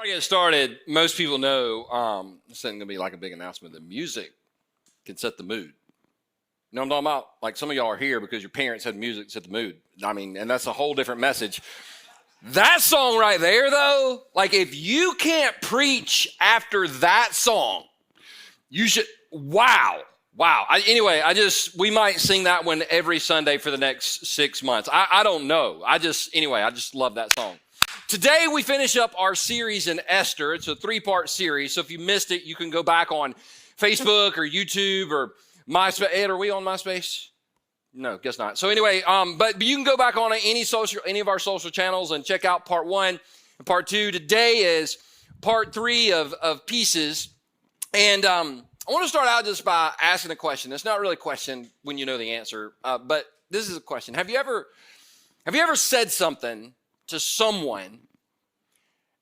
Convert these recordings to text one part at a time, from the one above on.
Before I get started, most people know this isn't going to be like a big announcement. The music can set the mood. You know what I'm talking about? Like some of y'all are here because your parents had music set the mood. I mean, and that's a whole different message. That song right there, though, like if you can't preach after that song, you should, wow. We might sing that one every Sunday for the next 6 months. I don't know. I just love that song. Today, we finish up our series in Esther. It's a 3-part series. So if you missed it, you can go back on Facebook or YouTube or MySpace. Ed, are we on MySpace? No, guess not. So anyway, but you can go back on any of our social channels and check out part 1 and part 2. Today is part 3 of pieces. And I want to start out just by asking a question. It's not really a question when you know the answer, but this is a question. Have you ever said something to someone,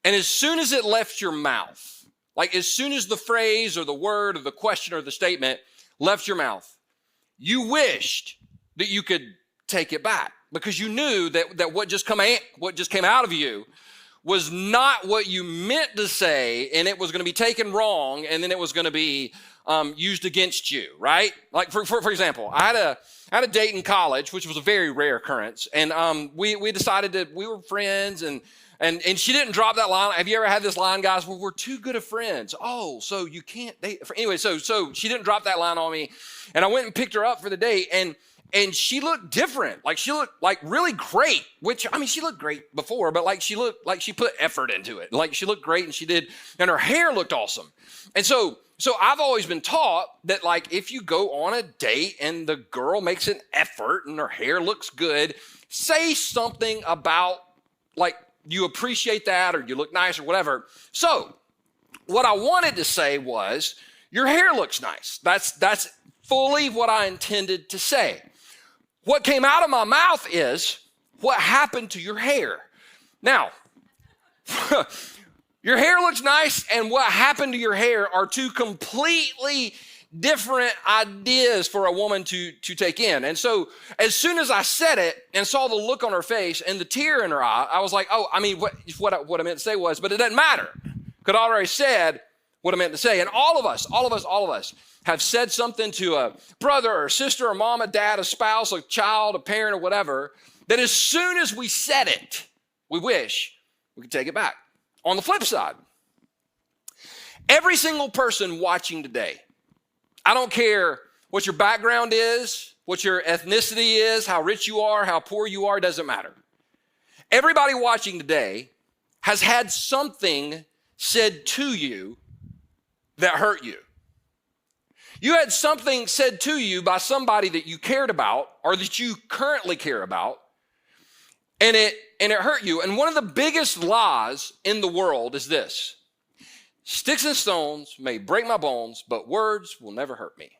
and as soon as it left your mouth, like as soon as the phrase or the word or the question or the statement left your mouth, you wished that you could take it back because you knew that what just came out of you was not what you meant to say, and it was going to be taken wrong, and then it was going to be used against you, right? Like for example, I had a date in college, which was a very rare occurrence, and we decided that we were friends, and she didn't drop that line. Have you ever had this line, guys? Well, we're too good of friends. Oh, so you can't date. Anyway, so she didn't drop that line on me, and I went and picked her up for the date, and she looked different. Like she looked like really great, which, I mean, she looked great before, but like she looked like she put effort into it. Like she looked great and her hair looked awesome. And so I've always been taught that like if you go on a date and the girl makes an effort and her hair looks good, say something about like you appreciate that or you look nice or whatever. So what I wanted to say was, your hair looks nice. That's fully what I intended to say. What came out of my mouth is, what happened to your hair? Now, your hair looks nice and what happened to your hair are two completely different ideas for a woman to take in. And so as soon as I said it and saw the look on her face and the tear in her eye, I was like, oh, I mean, what I meant to say was, but it doesn't matter. Because I already said what I meant to say. And all of us have said something to a brother or sister or mom, a dad, a spouse, a child, a parent, or whatever, that as soon as we said it, we wish we could take it back. On the flip side, every single person watching today, I don't care what your background is, what your ethnicity is, how rich you are, how poor you are, doesn't matter. Everybody watching today has had something said to you that hurt you. You had something said to you by somebody that you cared about or that you currently care about, and it hurt you. And one of the biggest lies in the world is this: sticks and stones may break my bones, but words will never hurt me.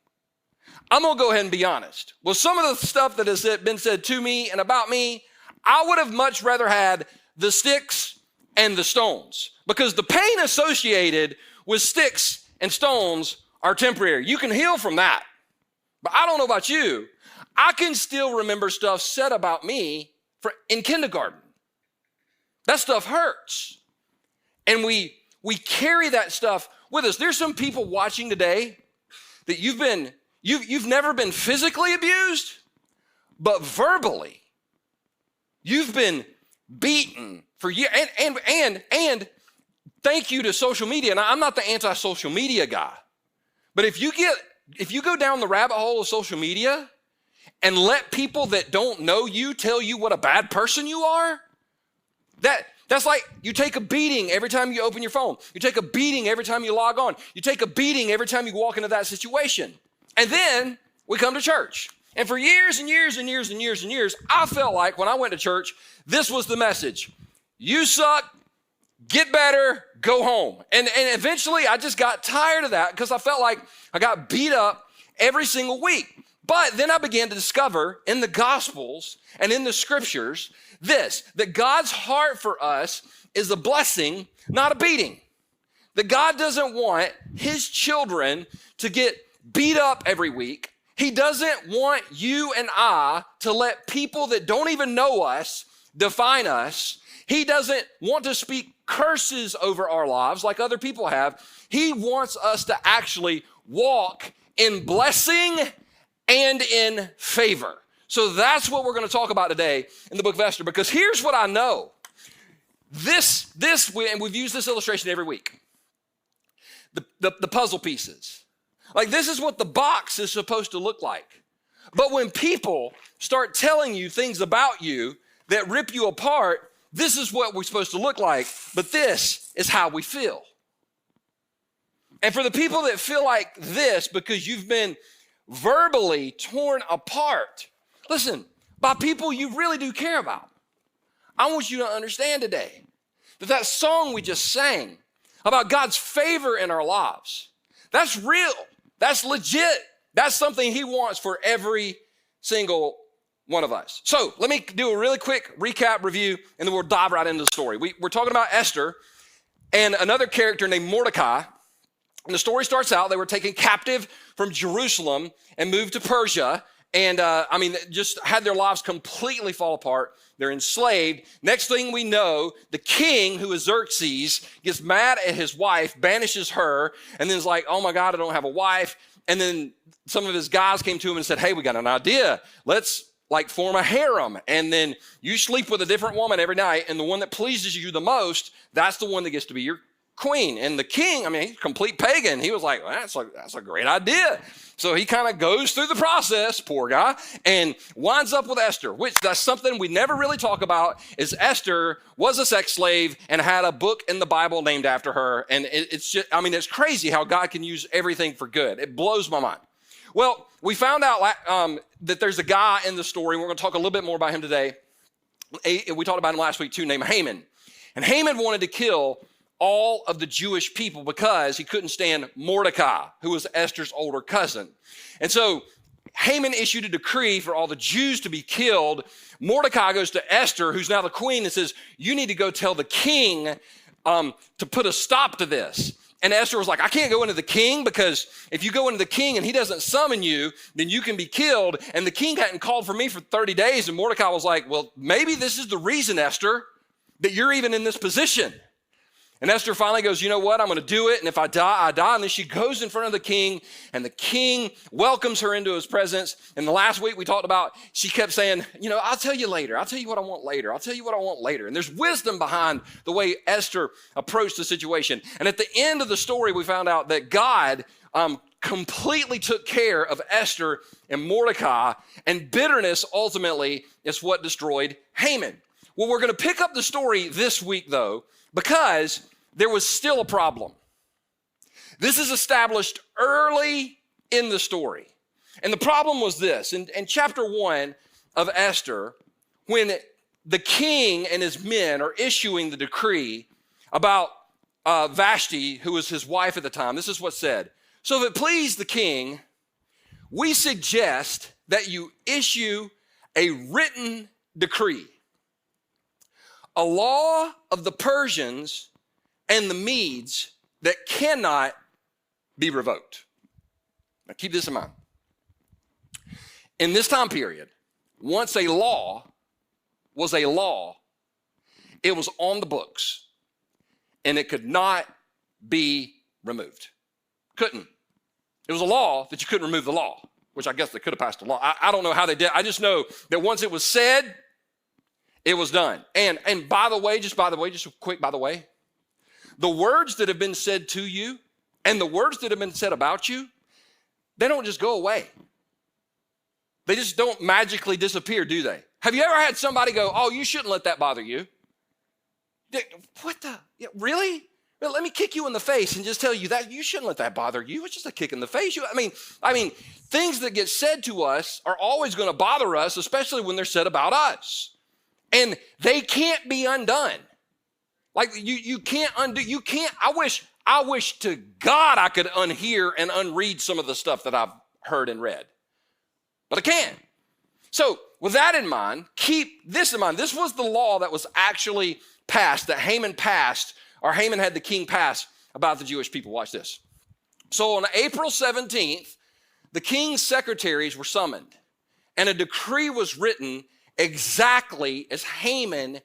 I'm going to go ahead and be honest. With some of the stuff that has been said to me and about me, I would have much rather had the sticks and the stones, because the pain associated with sticks and stones are temporary. You can heal from that. But I don't know about you. I can still remember stuff said about me in kindergarten. That stuff hurts. And we carry that stuff with us. There's some people watching today that you've never been physically abused, but verbally you've been beaten for years. And thank you to social media. And I'm not the anti-social media guy, but if you go down the rabbit hole of social media and let people that don't know you tell you what a bad person you are, that's like you take a beating every time you open your phone. You take a beating every time you log on. You take a beating every time you walk into that situation. And then we come to church. And for years and years and years and years and years, I felt like when I went to church, this was the message: you suck, get better, go home. And eventually I just got tired of that because I felt like I got beat up every single week. But then I began to discover in the Gospels and in the Scriptures that God's heart for us is a blessing, not a beating. That God doesn't want his children to get beat up every week. He doesn't want you and I to let people that don't even know us define us. He doesn't want to speak curses over our lives like other people have. He wants us to actually walk in blessing and in favor. So that's what we're going to talk about today in the book of Esther, because here's what I know. And we've used this illustration every week. The puzzle pieces. Like, this is what the box is supposed to look like. But when people start telling you things about you that rip you apart, this is what we're supposed to look like, but this is how we feel. And for the people that feel like this because you've been verbally torn apart, listen, by people you really do care about, I want you to understand today that song we just sang about God's favor in our lives, that's real, that's legit, that's something he wants for every single one of us. So let me do a really quick recap review, and then we'll dive right into the story. We're talking about Esther and another character named Mordecai. And the story starts out, they were taken captive from Jerusalem and moved to Persia. And just had their lives completely fall apart. They're enslaved. Next thing we know, the king, who is Xerxes, gets mad at his wife, banishes her, and then is like, oh my God, I don't have a wife. And then some of his guys came to him and said, hey, we got an idea. Let's form a harem. And then you sleep with a different woman every night, and the one that pleases you the most, that's the one that gets to be your queen. And the king, he's a complete pagan. He was like, well, that's a great idea. So he kind of goes through the process, poor guy, and winds up with Esther, which that's something we never really talk about, is Esther was a sex slave and had a book in the Bible named after her. And it's just, it's crazy how God can use everything for good. It blows my mind. Well, we found out that there's a guy in the story. We're going to talk a little bit more about him today. We talked about him last week too, named Haman. And Haman wanted to kill all of the Jewish people because he couldn't stand Mordecai, who was Esther's older cousin. And so Haman issued a decree for all the Jews to be killed. Mordecai goes to Esther, who's now the queen, and says, you need to go tell the king to put a stop to this. And Esther was like, I can't go into the king, because if you go into the king and he doesn't summon you, then you can be killed. And the king hadn't called for me for 30 days. And Mordecai was like, well, maybe this is the reason, Esther, that you're even in this position. And Esther finally goes, you know what? I'm going to do it. And if I die, I die. And then she goes in front of the king, and the king welcomes her into his presence. And the last week we talked about, she kept saying, I'll tell you later. I'll tell you what I want later. I'll tell you what I want later. And there's wisdom behind the way Esther approached the situation. And at the end of the story, we found out that God completely took care of Esther and Mordecai, and bitterness ultimately is what destroyed Haman. Well, we're going to pick up the story this week, though, because there was still a problem. This is established early in the story. And the problem was this. In chapter 1 of Esther, when the king and his men are issuing the decree about Vashti, who was his wife at the time, this is what's said. So if it please the king, we suggest that you issue a written decree, a law of the Persians and the Medes that cannot be revoked. Now keep this in mind. In this time period, once a law was a law, it was on the books, and it could not be removed. Couldn't. It was a law that you couldn't remove the law, which I guess they could have passed a law. I don't know how they did. I just know that once it was said, it was done. And by the way, just a quick by the way, the words that have been said to you and the words that have been said about you, they don't just go away. They just don't magically disappear, do they? Have you ever had somebody go, oh, you shouldn't let that bother you? What the? Really? Well, let me kick you in the face and just tell you that you shouldn't let that bother you. It's just a kick in the face. I mean, things that get said to us are always going to bother us, especially when they're said about us. And they can't be undone. Like you can't undo, I wish to God I could unhear and unread some of the stuff that I've heard and read. But I can't. So with that in mind, keep this in mind. This was the law that was actually passed, that Haman passed, or Haman had the king pass about the Jewish people. Watch this. So on April 17th, the king's secretaries were summoned, and a decree was written exactly as Haman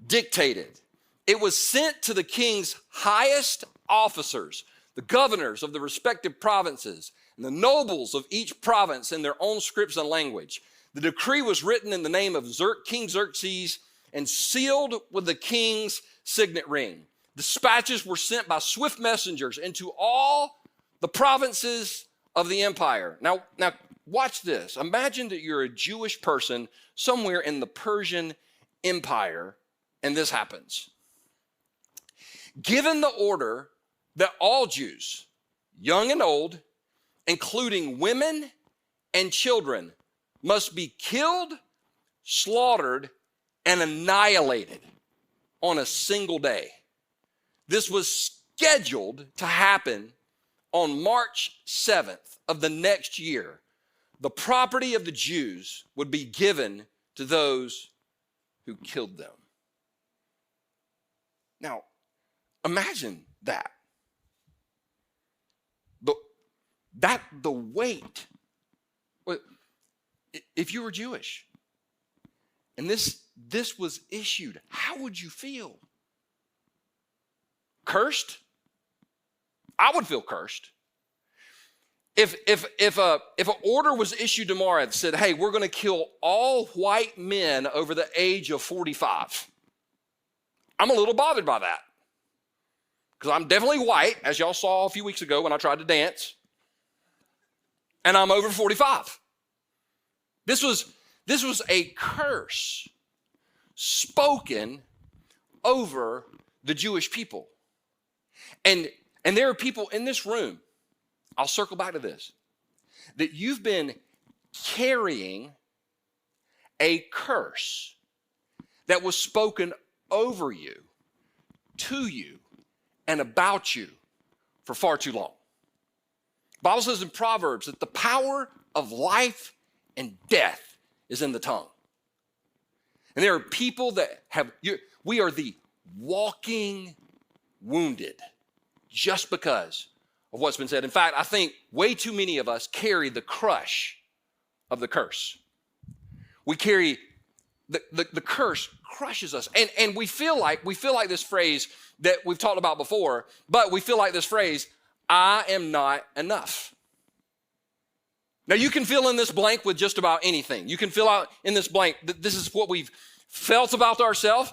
dictated. It was sent to the king's highest officers, the governors of the respective provinces, and the nobles of each province in their own scripts and language. The decree was written in the name of King Xerxes and sealed with the king's signet ring. Dispatches were sent by swift messengers into all the provinces of the empire. Now watch this. Imagine that you're a Jewish person somewhere in the Persian Empire, and this happens. Given the order that all Jews, young and old, including women and children, must be killed, slaughtered, and annihilated on a single day. This was scheduled to happen on March 7th of the next year. The property of the Jews would be given to those who killed them. Now, imagine that. The weight. If you were Jewish and this was issued, how would you feel? Cursed? I would feel cursed. If an order was issued tomorrow that said, hey, we're going to kill all white men over the age of 45, I'm a little bothered by that. Because I'm definitely white, as y'all saw a few weeks ago when I tried to dance. And I'm over 45. This was a curse spoken over the Jewish people. And there are people in this room, I'll circle back to this, that you've been carrying a curse that was spoken over you, to you, and about you for far too long. The Bible says in Proverbs that the power of life and death is in the tongue. And there are people that we are the walking wounded just because of what's been said. In fact, I think way too many of us carry the crush of the curse. We carry the curse crushes us. And we feel like this phrase that we've talked about before, but we feel like this phrase, I am not enough. Now you can fill in this blank with just about anything. You can fill out in this blank, this is what we've felt about ourselves.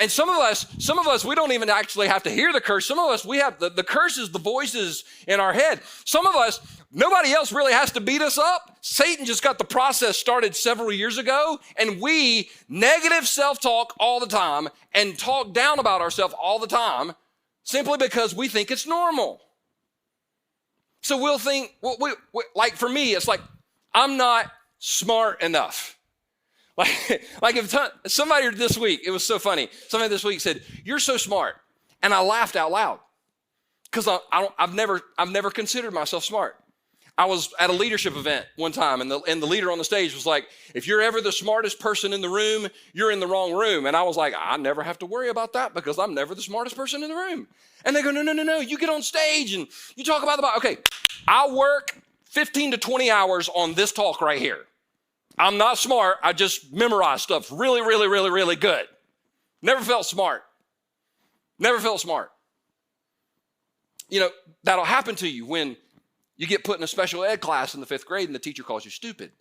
And some of us, we don't even actually have to hear the curse. Some of us, we have the curses, the voices in our head. Some of us, nobody else really has to beat us up. Satan just got the process started several years ago, and we negative self-talk all the time and talk down about ourselves all the time simply because we think it's normal. So we'll think, like for me, it's like, I'm not smart enough. Like if somebody this week, it was so funny. Somebody this week said, "You're so smart," and I laughed out loud because I've never considered myself smart. I was at a leadership event one time, and the leader on the stage was like, "If you're ever the smartest person in the room, you're in the wrong room." And I was like, "I never have to worry about that because I'm never the smartest person in the room." And they go, "No, you get on stage and you talk about the Bible." Okay, I'll work 15 to 20 hours on this talk right here. I'm not smart. I just memorize stuff really, really, really, really good. Never felt smart. Never felt smart. You know, that'll happen to you when you get put in a special ed class in the 5th grade and the teacher calls you stupid.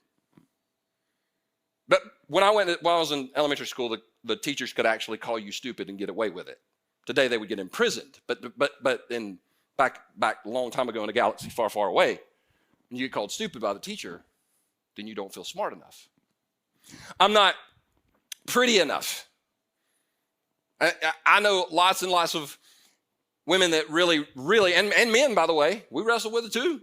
But when I was in elementary school, the teachers could actually call you stupid and get away with it. Today they would get imprisoned. But back a long time ago in a galaxy far, far away, when you get called stupid by the teacher, then you don't feel smart enough. I'm not pretty enough. I know lots and lots of women that really, and men, by the way, we wrestle with it too.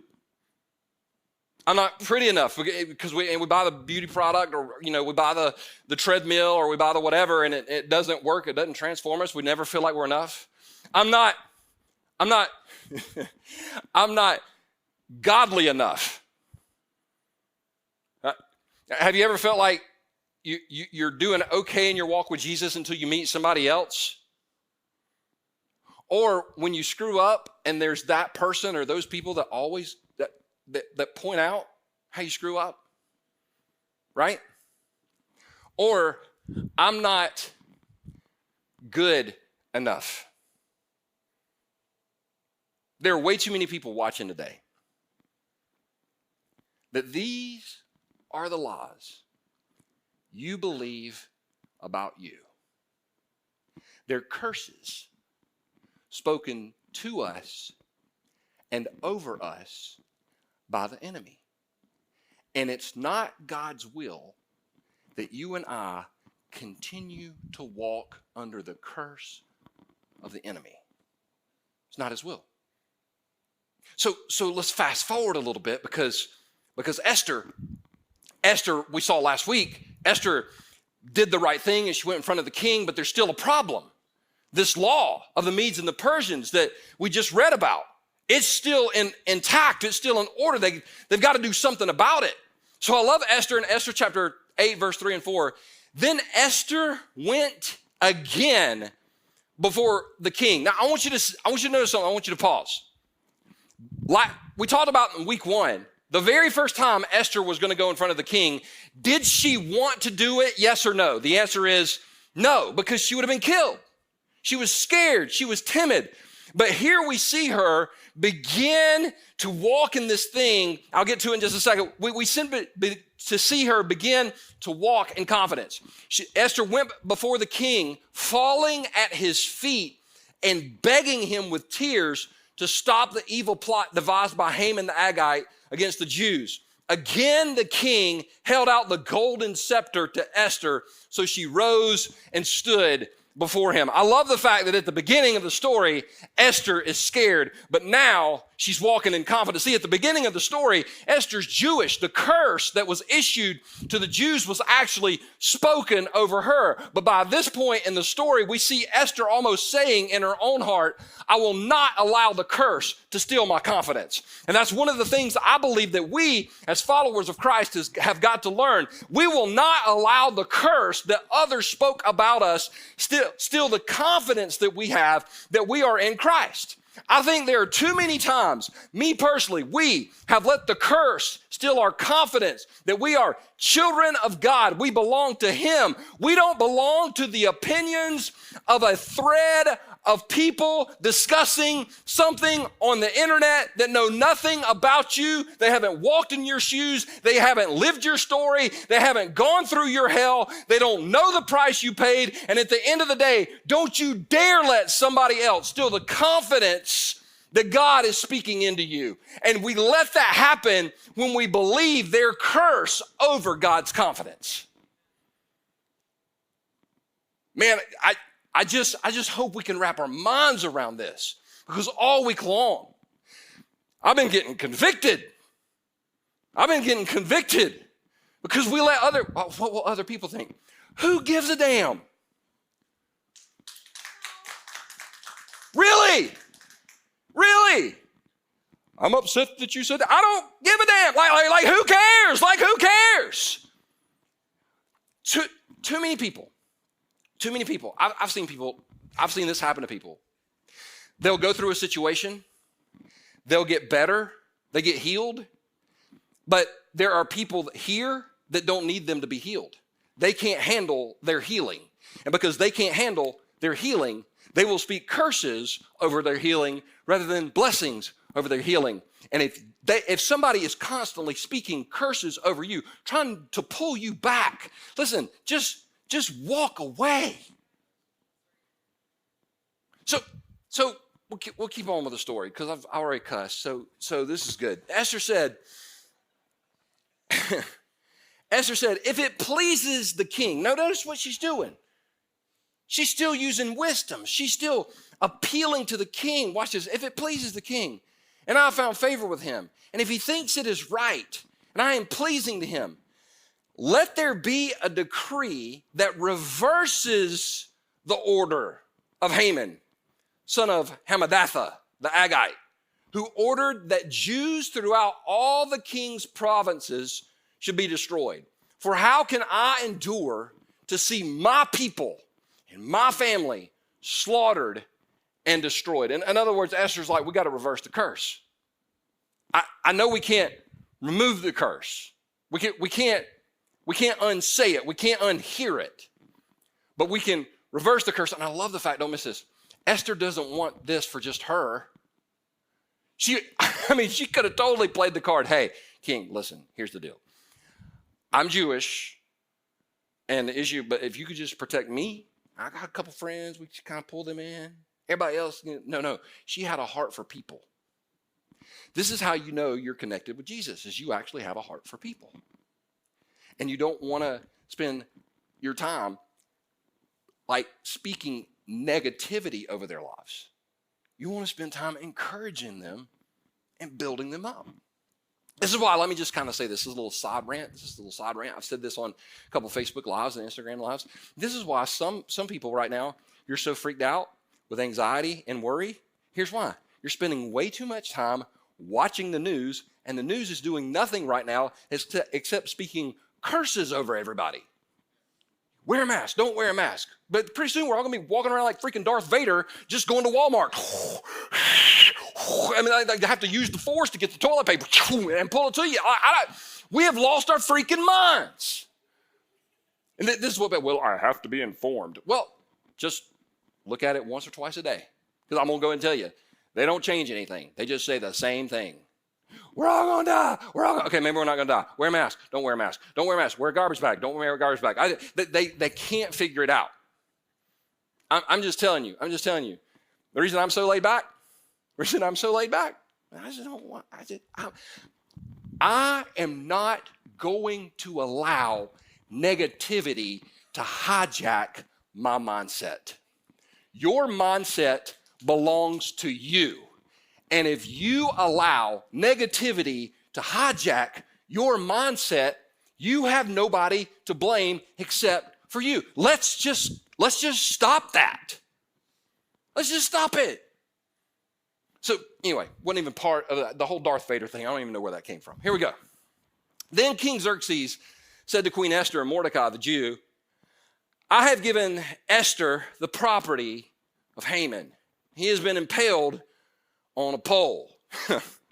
I'm not pretty enough because we buy the beauty product, or we buy the treadmill, or we buy the whatever, and it doesn't work. It doesn't transform us. We never feel like we're enough. I'm not I'm not godly enough. Have you ever felt like you're doing okay in your walk with Jesus until you meet somebody else? Or when you screw up and there's that person or those people that always that point out how you screw up, right? Or I'm not good enough. There are way too many people watching today that these are the lies you believe about you. They're curses spoken to us and over us by the enemy. And it's not God's will that you and I continue to walk under the curse of the enemy. It's not his will. So let's fast forward a little bit because Esther, we saw last week, Esther did the right thing and she went in front of the king, but there's still a problem. This law of the Medes and the Persians that we just read about, it's still intact. It's still in order. They've got to do something about it. So I love Esther in Esther chapter 8, verse 3 and 4. Then Esther went again before the king. Now I want you to notice something. I want you to pause. Like we talked about in week 1, the very first time Esther was going to go in front of the king, did she want to do it? Yes or no? The answer is no, because she would have been killed. She was scared. She was timid. But here we see her begin to walk in this thing. I'll get to it in just a second. We seem to see her begin to walk in confidence. Esther went before the king, falling at his feet and begging him with tears to stop the evil plot devised by Haman the Agagite against the Jews. Again, the king held out the golden scepter to Esther, so she rose and stood before him. I love the fact that at the beginning of the story, Esther is scared, but now she's walking in confidence. See, at the beginning of the story, Esther's Jewish. The curse that was issued to the Jews was actually spoken over her. But by this point in the story, we see Esther almost saying in her own heart, I will not allow the curse to steal my confidence. And that's one of the things I believe that we, as followers of Christ, have got to learn. We will not allow the curse that others spoke about us steal the confidence that we have that we are in Christ. I think there are too many times, me personally, we have let the curse steal our confidence that we are children of God. We belong to Him. We don't belong to the opinions of a thread of people discussing something on the internet that know nothing about you. They haven't walked in your shoes. They haven't lived your story. They haven't gone through your hell. They don't know the price you paid. And at the end of the day, don't you dare let somebody else steal the confidence that God is speaking into you. And we let that happen when we believe their curse over God's confidence. Man, I just hope we can wrap our minds around this, because all week long, I've been getting convicted. Because we let what will other people think? Who gives a damn? Really? I'm upset that you said that. I don't give a damn. Like who cares? Like who cares? Too many people. I've seen this happen to people. They'll go through a situation. They'll get better. They get healed. But there are people here that don't need them to be healed. They can't handle their healing. And because they can't handle their healing, they will speak curses over their healing rather than blessings over their healing. And if somebody is constantly speaking curses over you, trying to pull you back, listen, just walk away. So we'll keep on with the story because I've already cussed. So this is good. Esther said, if it pleases the king. Now notice what she's doing. She's still using wisdom. She's still appealing to the king. Watch this. If it pleases the king, and I have found favor with him, and if he thinks it is right, and I am pleasing to him, let there be a decree that reverses the order of Haman, son of Hammedatha, the Agagite, who ordered that Jews throughout all the king's provinces should be destroyed. For how can I endure to see my people and my family slaughtered and destroyed? In other words, Esther's like, we got to reverse the curse. I know we can't remove the curse. We can't unsay it. We can't unhear it. But we can reverse the curse. And I love the fact, don't miss this, Esther doesn't want this for just her. She could have totally played the card. Hey, king, listen, here's the deal. I'm Jewish, and the issue, but if you could just protect me, I got a couple friends, we kind of pull them in. Everybody else, no. She had a heart for people. This is how you know you're connected with Jesus, is you actually have a heart for people. And you don't want to spend your time like speaking negativity over their lives. You want to spend time encouraging them and building them up. This is why, let me just kind of say this is a little side rant. I've said this on a couple of Facebook Lives and Instagram Lives. This is why some people right now, you're so freaked out with anxiety and worry. Here's why. You're spending way too much time watching the news, and the news is doing nothing right now except speaking curses over everybody. Wear a mask, don't wear a mask. But pretty soon we're all gonna be walking around like freaking Darth Vader, just going to Walmart. I mean, I have to use the force to get the toilet paper and pull it to you. We have lost our freaking minds. And this is what, well, I have to be informed. Well, just look at it once or twice a day. Because I'm gonna go and tell you, they don't change anything. They just say the same thing. We're all gonna die. Okay, maybe we're not gonna die. Wear a mask. Don't wear a mask. Don't wear a mask. Wear a garbage bag. Don't wear a garbage bag. They can't figure it out. I'm just telling you. The reason I'm so laid back, I just don't want, I am not going to allow negativity to hijack my mindset. Your mindset belongs to you. And if you allow negativity to hijack your mindset, you have nobody to blame except for you. Let's just stop that. Let's just stop it. So anyway, wasn't even part of the whole Darth Vader thing. I don't even know where that came from. Here we go. Then King Xerxes said to Queen Esther and Mordecai the Jew, I have given Esther the property of Haman. He has been impaled on a pole.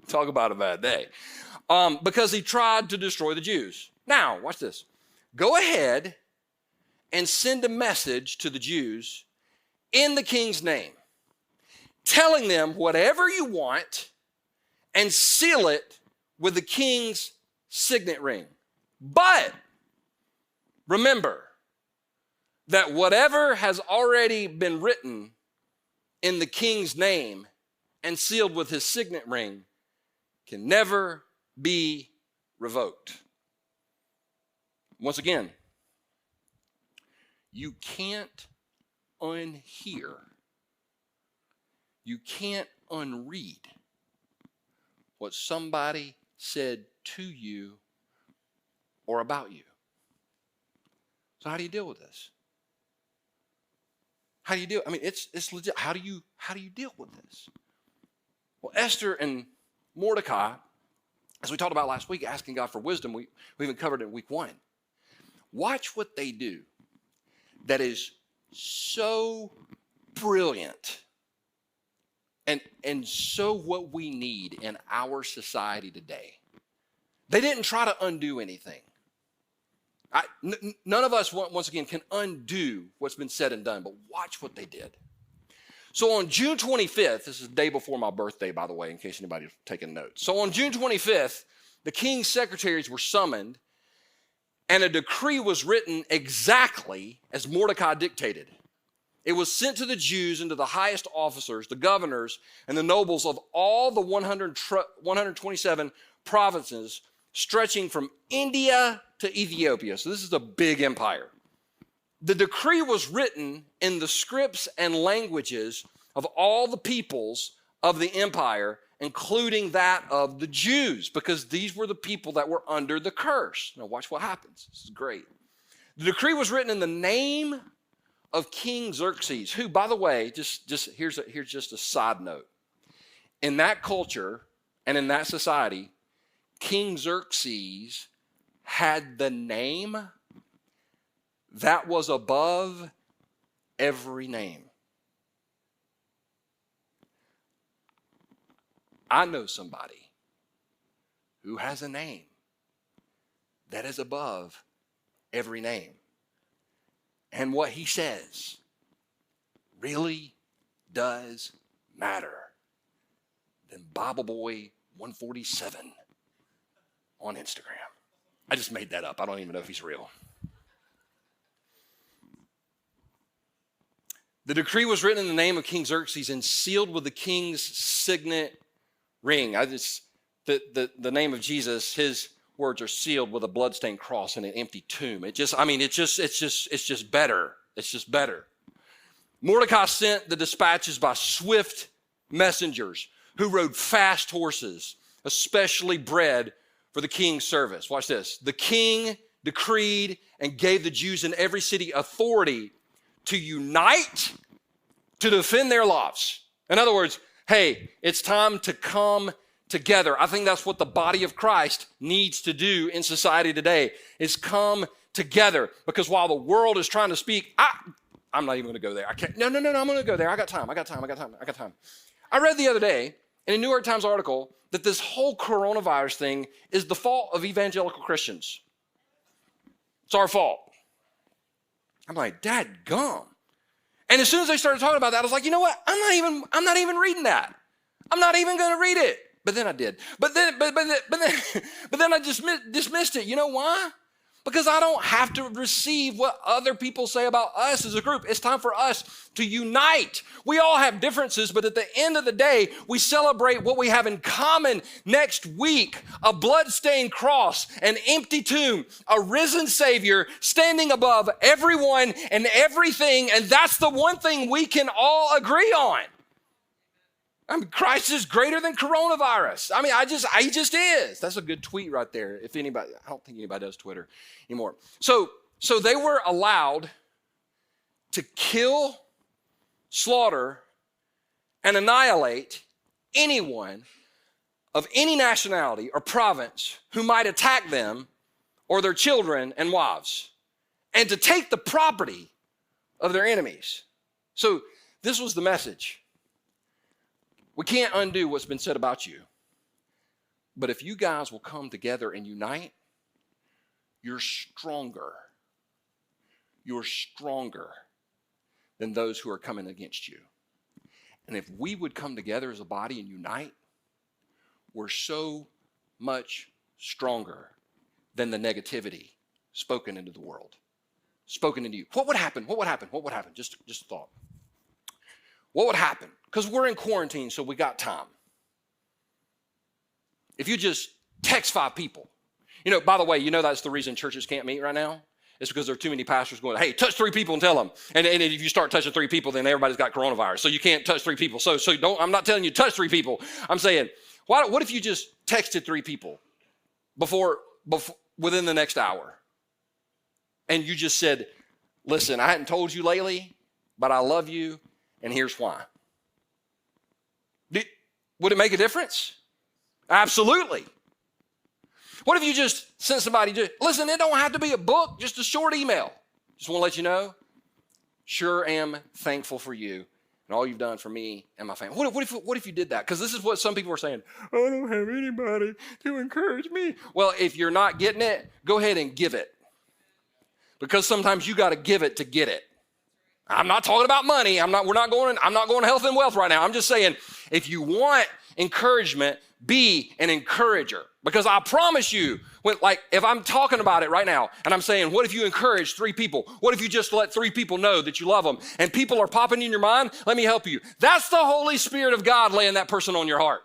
Talk about a bad day. Because he tried to destroy the Jews. Now, watch this. Go ahead and send a message to the Jews in the king's name, telling them whatever you want and seal it with the king's signet ring. But remember that whatever has already been written in the king's name and sealed with his signet ring can never be revoked. Once again, you can't unhear, you can't unread what somebody said to you or about you. So how do you deal with this? How do you deal? I mean, it's legit. How do you deal with this? Well, Esther and Mordecai, as we talked about last week, asking God for wisdom, we even covered it in week 1. Watch what they do that is so brilliant and so what we need in our society today. They didn't try to undo anything. None of us, once again, can undo what's been said and done, but watch what they did. So on June 25th, this is the day before my birthday, by the way, in case anybody's taking notes. So on June 25th, the king's secretaries were summoned, and a decree was written exactly as Mordecai dictated. It was sent to the Jews and to the highest officers, the governors, and the nobles of all the 127 provinces stretching from India to Ethiopia. So this is a big empire. The decree was written in the scripts and languages of all the peoples of the empire, including that of the Jews, because these were the people that were under the curse. Now watch what happens. This is great. The decree was written in the name of King Xerxes, who, by the way, here's just a side note. In that culture and in that society, King Xerxes had the name that was above every name. I know somebody who has a name that is above every name. And what he says really does matter than Bible Boy 147 on Instagram. I just made that up. I don't even know if he's real. The decree was written in the name of King Xerxes and sealed with the king's signet ring. The name of Jesus, his words are sealed with a bloodstained cross and an empty tomb. It's just better. It's just better. Mordecai sent the dispatches by swift messengers who rode fast horses, especially bred for the king's service. Watch this. The king decreed and gave the Jews in every city authority to unite to defend their lives. In other words, hey, it's time to come together. I think that's what the body of Christ needs to do in society today, is come together. Because while the world is trying to speak, I'm not even going to go there. I can't. No, I'm going to go there. I got time. I read the other day in a New York Times article that this whole coronavirus thing is the fault of evangelical Christians. It's our fault. I'm like, dadgum. And as soon as they started talking about that, I was like, you know what? I'm not even reading that. I'm not even going to read it. But then I did. But then I just dismissed it. You know why? Because I don't have to receive what other people say about us as a group. It's time for us to unite. We all have differences, but at the end of the day, we celebrate what we have in common next week: a bloodstained cross, an empty tomb, a risen Savior standing above everyone and everything, and that's the one thing we can all agree on. I mean, Christ is greater than coronavirus. I mean, he just is. That's a good tweet right there. If anybody, I don't think anybody does Twitter anymore. So they were allowed to kill, slaughter, and annihilate anyone of any nationality or province who might attack them or their children and wives, and to take the property of their enemies. So this was the message. We can't undo what's been said about you. But if you guys will come together and unite, you're stronger. You're stronger than those who are coming against you. And if we would come together as a body and unite, we're so much stronger than the negativity spoken into the world, spoken into you. What would happen? Just a thought. What would happen? Because we're in quarantine, so we got time. If you just text 5 people. By the way, that's the reason churches can't meet right now? It's because there are too many pastors going, hey, touch 3 people and tell them. And if you start touching 3 people, then everybody's got coronavirus. So you can't touch 3 people. So don't. I'm not telling you touch 3 people. I'm saying, what if you just texted 3 people before within the next hour? And you just said, listen, I hadn't told you lately, but I love you. And here's why. Would it make a difference? Absolutely. What if you just sent somebody, listen, it don't have to be a book, just a short email. Just want to let you know, sure am thankful for you and all you've done for me and my family. What if you did that? Because this is what some people are saying. I don't have anybody to encourage me. Well, if you're not getting it, go ahead and give it. Because sometimes you got to give it to get it. I'm not talking about money. I'm not going to health and wealth right now. I'm just saying, if you want encouragement, be an encourager. Because I promise you, if I'm talking about it right now and I'm saying, what if you encourage 3 people? What if you just let 3 people know that you love them and people are popping in your mind? Let me help you. That's the Holy Spirit of God laying that person on your heart.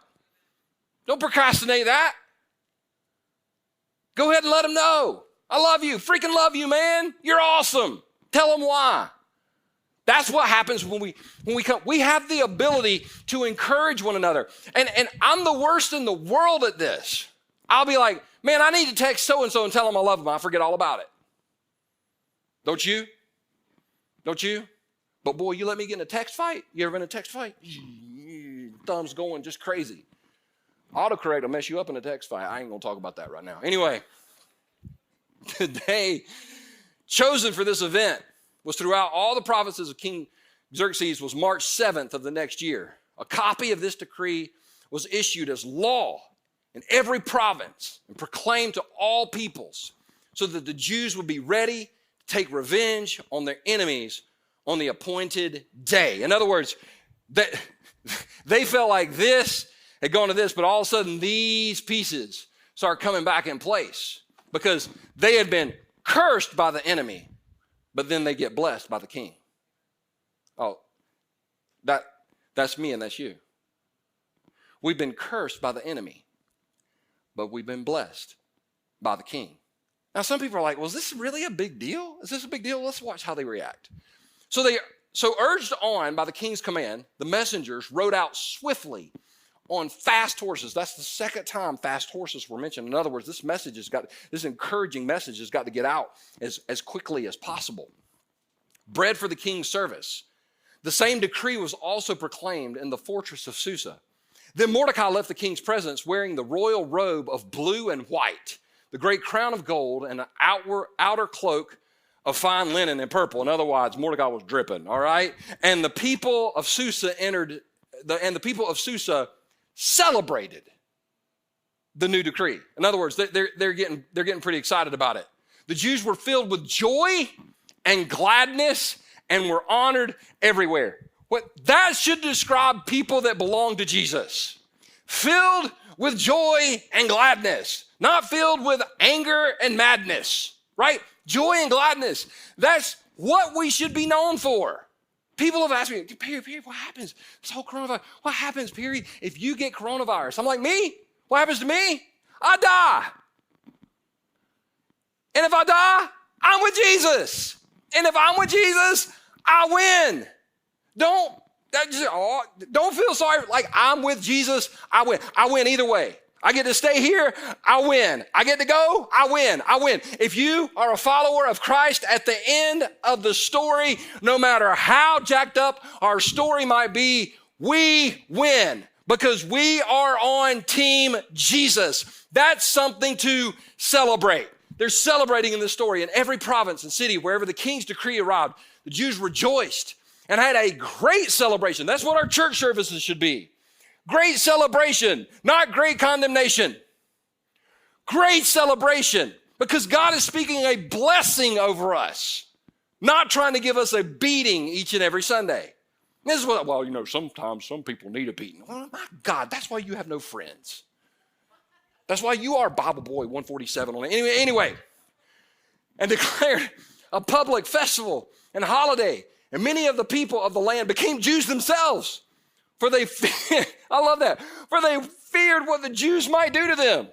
Don't procrastinate that. Go ahead and let them know. I love you. Freaking love you, man. You're awesome. Tell them why. That's what happens when we come. We have the ability to encourage one another. And I'm the worst in the world at this. I'll be like, man, I need to text so-and-so and tell them I love them. I forget all about it. Don't you? But boy, you let me get in a text fight. You ever been in a text fight? Thumbs going just crazy. Autocorrect will mess you up in a text fight. I ain't going to talk about that right now. Anyway, the day chosen for this event was throughout all the provinces of King Xerxes was March 7th of the next year. A copy of this decree was issued as law in every province and proclaimed to all peoples so that the Jews would be ready to take revenge on their enemies on the appointed day. In other words, they felt like this had gone to this, but all of a sudden these pieces start coming back in place because they had been cursed by the enemy, but then they get blessed by the king. Oh, that's me and that's you. We've been cursed by the enemy, but we've been blessed by the king. Now, some people are like, well, is this really a big deal? Is this a big deal? Let's watch how they react. So urged on by the king's command, the messengers rode out swiftly on fast horses. That's the second time fast horses were mentioned. In other words, this encouraging message has got to get out as quickly as possible. Bread for the king's service. The same decree was also proclaimed in the fortress of Susa. Then Mordecai left the king's presence wearing the royal robe of blue and white, the great crown of gold, and an outer cloak of fine linen and purple. In other words, Mordecai was dripping, all right? And the people of Susa celebrated the new decree. In other words, they're getting pretty excited about it. The Jews were filled with joy and gladness and were honored everywhere. That should describe people that belong to Jesus. Filled with joy and gladness, not filled with anger and madness, right? Joy and gladness. That's what we should be known for. People have asked me, Perry, what happens? This whole coronavirus, what happens, Perry, if you get coronavirus? I'm like, me? What happens to me? I die. And if I die, I'm with Jesus. And if I'm with Jesus, I win. Don't feel sorry. Like, I'm with Jesus, I win. I win either way. I get to stay here, I win. I get to go, I win. I win. If you are a follower of Christ at the end of the story, no matter how jacked up our story might be, we win because we are on Team Jesus. That's something to celebrate. They're celebrating in this story. In every province and city, wherever the king's decree arrived, the Jews rejoiced and had a great celebration. That's what our church services should be. Great celebration, not great condemnation. Great celebration, because God is speaking a blessing over us, not trying to give us a beating each and every Sunday. This is what, sometimes some people need a beating. Well, my God, that's why you have no friends. That's why you are Bible Boy 147 on it. Anyway, and declared a public festival and holiday, and many of the people of the land became Jews themselves. For they, I love that, for they feared what the Jews might do to them.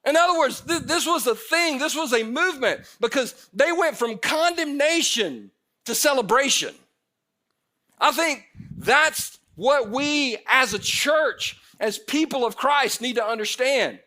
In other words, this was a thing, this was a movement, because they went from condemnation to celebration. I think that's what we as a church, as people of Christ need to understand,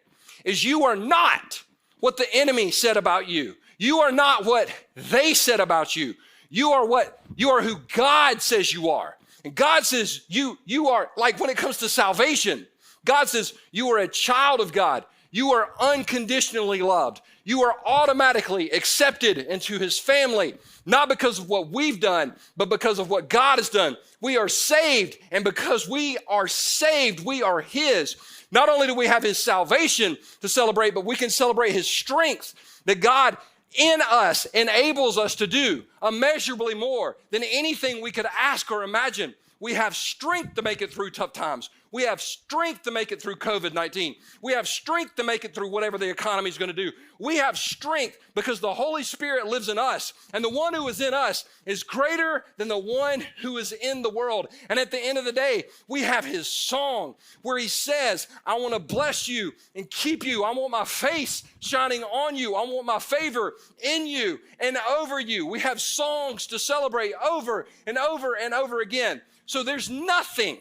is you are not what the enemy said about you. You are not what they said about you. You are who God says you are. And God says you are, like when it comes to salvation, God says you are a child of God. You are unconditionally loved. You are automatically accepted into his family, not because of what we've done, but because of what God has done. We are saved, and because we are saved, we are his. Not only do we have his salvation to celebrate, but we can celebrate his strength that God in us enables us to do immeasurably more than anything we could ask or imagine. We have strength to make it through tough times. We have strength to make it through COVID-19. We have strength to make it through whatever the economy is going to do. We have strength because the Holy Spirit lives in us, and the one who is in us is greater than the one who is in the world. And at the end of the day, we have his song where he says, I want to bless you and keep you. I want my face shining on you. I want my favor in you and over you. We have songs to celebrate over and over and over again. So there's nothing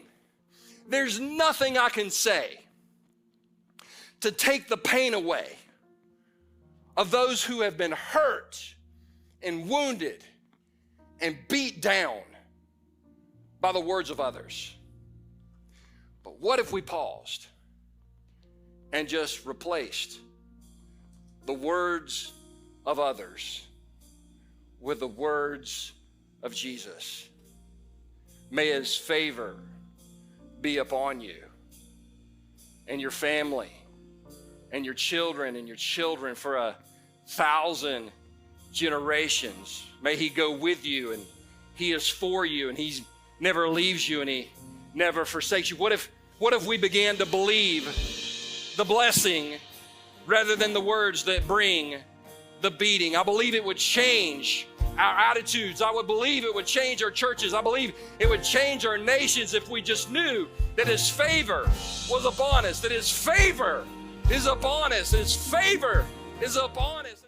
I can say to take the pain away of those who have been hurt and wounded and beat down by the words of others. But what if we paused and just replaced the words of others with the words of Jesus? May his favor be upon you and your family and your children for 1,000 generations. May he go with you, and he is for you, and he's never leaves you and he never forsakes you. What if we began to believe the blessing rather than the words that bring the beating? I believe it would change our attitudes. I would believe it would change our churches. I believe it would change our nations if we just knew that his favor was upon us, that his favor is upon us, his favor is upon us.